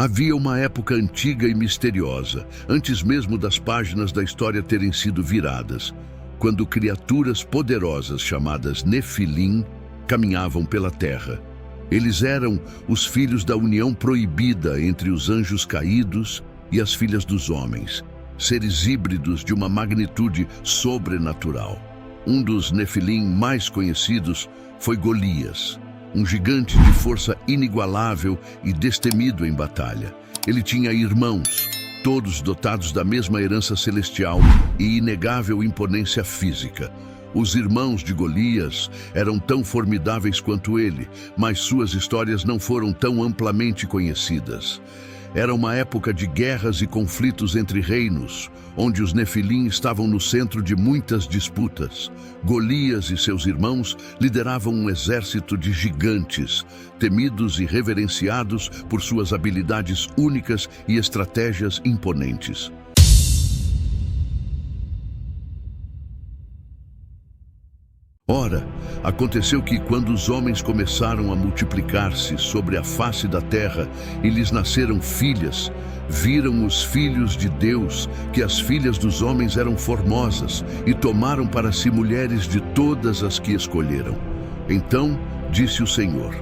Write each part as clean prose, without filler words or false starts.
Havia uma época antiga e misteriosa, antes mesmo das páginas da história terem sido viradas, quando criaturas poderosas chamadas Nefilim caminhavam pela terra. Eles eram os filhos da união proibida entre os anjos caídos e as filhas dos homens, seres híbridos de uma magnitude sobrenatural. Um dos Nefilim mais conhecidos foi Golias, um gigante de força inigualável e destemido em batalha. Ele tinha irmãos, todos dotados da mesma herança celestial e inegável imponência física. Os irmãos de Golias eram tão formidáveis quanto ele, mas suas histórias não foram tão amplamente conhecidas. Era uma época de guerras e conflitos entre reinos, onde os Nefilim estavam no centro de muitas disputas. Golias e seus irmãos lideravam um exército de gigantes, temidos e reverenciados por suas habilidades únicas e estratégias imponentes. Ora, aconteceu que quando os homens começaram a multiplicar-se sobre a face da terra e lhes nasceram filhas, viram os filhos de Deus que as filhas dos homens eram formosas e tomaram para si mulheres de todas as que escolheram. Então disse o Senhor: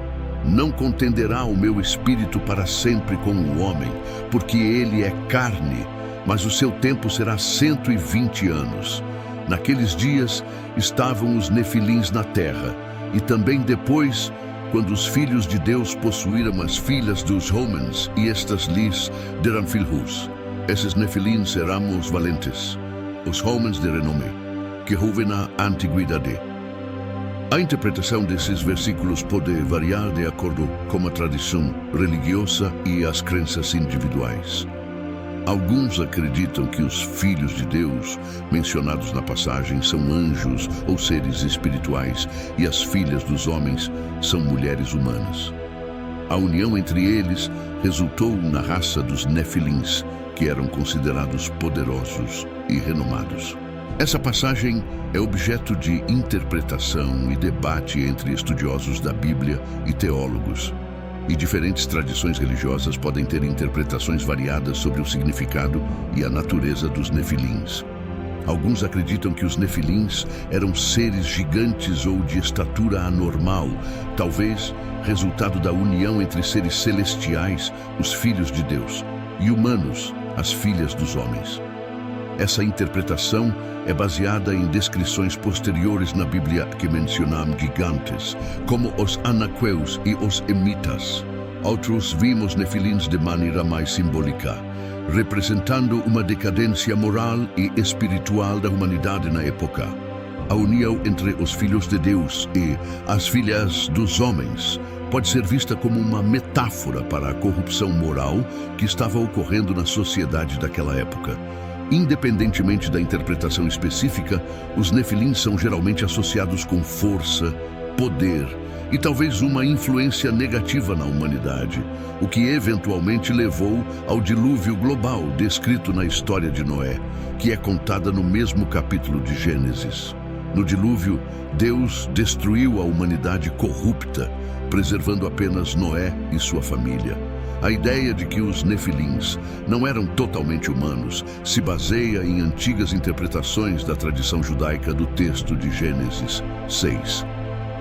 não contenderá o meu espírito para sempre com o homem, porque ele é carne, mas o seu tempo será 120 anos. Naqueles dias estavam os Nefilins na terra, e também depois, quando os filhos de Deus possuíram as filhas dos homens, e estas lhes deram filhos. Esses Nefilins eram os valentes, os homens de renome, que houve na antiguidade. A interpretação desses versículos pode variar de acordo com a tradição religiosa e as crenças individuais. Alguns acreditam que os filhos de Deus, mencionados na passagem, são anjos ou seres espirituais, e as filhas dos homens são mulheres humanas. A união entre eles resultou na raça dos Nefilins, que eram considerados poderosos e renomados. Essa passagem é objeto de interpretação e debate entre estudiosos da Bíblia e teólogos. E diferentes tradições religiosas podem ter interpretações variadas sobre o significado e a natureza dos Nefilins. Alguns acreditam que os Nefilins eram seres gigantes ou de estatura anormal, talvez resultado da união entre seres celestiais, os filhos de Deus, e humanos, as filhas dos homens. Essa interpretação é baseada em descrições posteriores na Bíblia que mencionam gigantes, como os anaqueus e os emitas. Outros vimos Nefilins de maneira mais simbólica, representando uma decadência moral e espiritual da humanidade na época. A união entre os filhos de Deus e as filhas dos homens pode ser vista como uma metáfora para a corrupção moral que estava ocorrendo na sociedade daquela época. Independentemente da interpretação específica, os Nefilins são geralmente associados com força, poder e talvez uma influência negativa na humanidade, o que eventualmente levou ao dilúvio global descrito na história de Noé, que é contada no mesmo capítulo de Gênesis. No dilúvio, Deus destruiu a humanidade corrupta, preservando apenas Noé e sua família. A ideia de que os Nefilins não eram totalmente humanos se baseia em antigas interpretações da tradição judaica do texto de Gênesis 6.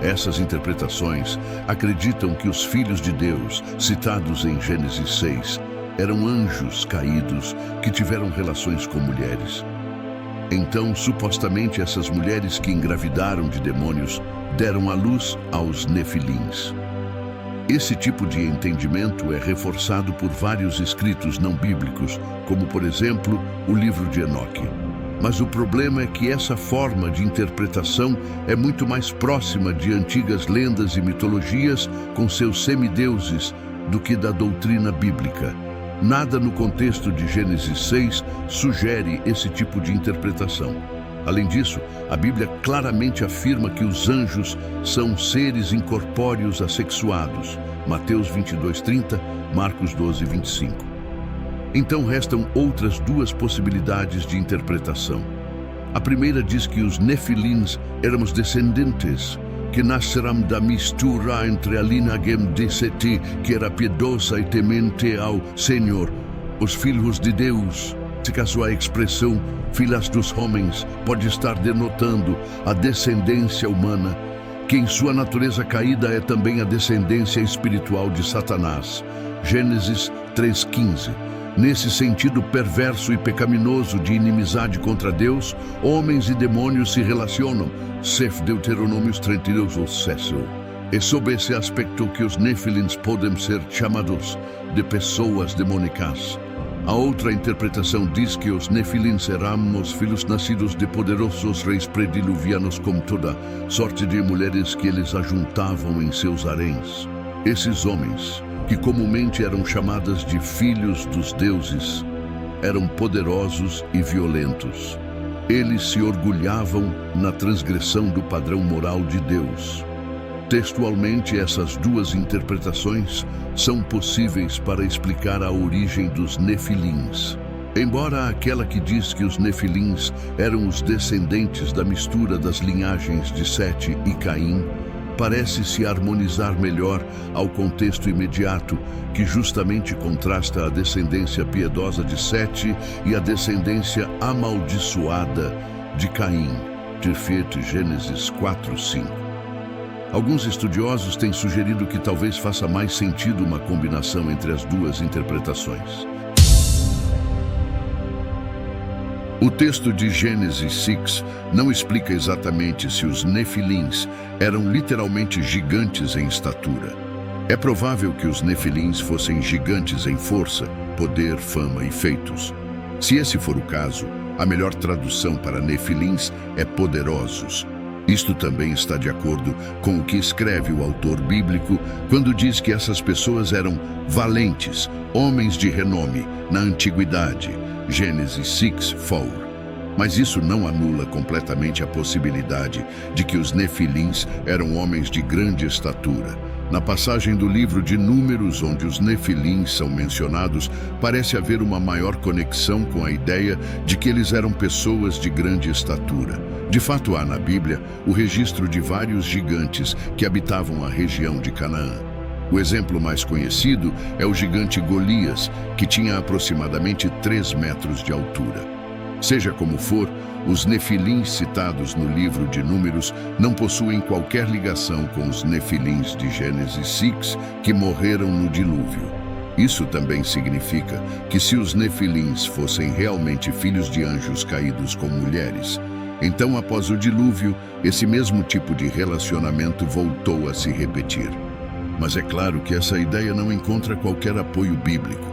Essas interpretações acreditam que os filhos de Deus, citados em Gênesis 6, eram anjos caídos que tiveram relações com mulheres. Então, supostamente, essas mulheres que engravidaram de demônios deram à luz aos Nefilins. Esse tipo de entendimento é reforçado por vários escritos não bíblicos, como, por exemplo, o livro de Enoque. Mas o problema é que essa forma de interpretação é muito mais próxima de antigas lendas e mitologias com seus semideuses do que da doutrina bíblica. Nada no contexto de Gênesis 6 sugere esse tipo de interpretação. Além disso, a Bíblia claramente afirma que os anjos são seres incorpóreos assexuados. Mateus 22:30, Marcos 12:25. Então restam outras duas possibilidades de interpretação. A primeira diz que os Nefilins eram os descendentes que nasceram da mistura entre a linhagem de Seti, que era piedosa e temente ao Senhor, os filhos de Deus. Se caso a expressão filhas dos homens pode estar denotando a descendência humana, que em sua natureza caída é também a descendência espiritual de Satanás. Gênesis 3:15. Nesse sentido perverso e pecaminoso de inimizade contra Deus, homens e demônios se relacionam. Sef Deuteronômios 32:6. É sob esse aspecto que os Nefilins podem ser chamados de pessoas demônicas. A outra interpretação diz que os Nefilins eram os filhos nascidos de poderosos reis prediluvianos, com toda sorte de mulheres que eles ajuntavam em seus haréns. Esses homens, que comumente eram chamadas de filhos dos deuses, eram poderosos e violentos. Eles se orgulhavam na transgressão do padrão moral de Deus. Textualmente, essas duas interpretações são possíveis para explicar a origem dos Nefilins. Embora aquela que diz que os Nefilins eram os descendentes da mistura das linhagens de Sete e Caim, parece se harmonizar melhor ao contexto imediato, que justamente contrasta a descendência piedosa de Sete e a descendência amaldiçoada de Caim. Tirfet, Gênesis 4:5. Alguns estudiosos têm sugerido que talvez faça mais sentido uma combinação entre as duas interpretações. O texto de Gênesis 6 não explica exatamente se os Nefilins eram literalmente gigantes em estatura. É provável que os Nefilins fossem gigantes em força, poder, fama e feitos. Se esse for o caso, a melhor tradução para Nefilins é poderosos. Isto também está de acordo com o que escreve o autor bíblico quando diz que essas pessoas eram valentes, homens de renome na antiguidade. Gênesis 6:4. Mas isso não anula completamente a possibilidade de que os Nefilins eram homens de grande estatura. Na passagem do livro de Números, onde os Nefilins são mencionados, parece haver uma maior conexão com a ideia de que eles eram pessoas de grande estatura. De fato, há na Bíblia o registro de vários gigantes que habitavam a região de Canaã. O exemplo mais conhecido é o gigante Golias, que tinha aproximadamente 3 metros de altura. Seja como for, os Nefilins citados no livro de Números não possuem qualquer ligação com os Nefilins de Gênesis 6 que morreram no dilúvio. Isso também significa que se os Nefilins fossem realmente filhos de anjos caídos com mulheres, então após o dilúvio, esse mesmo tipo de relacionamento voltou a se repetir. Mas é claro que essa ideia não encontra qualquer apoio bíblico.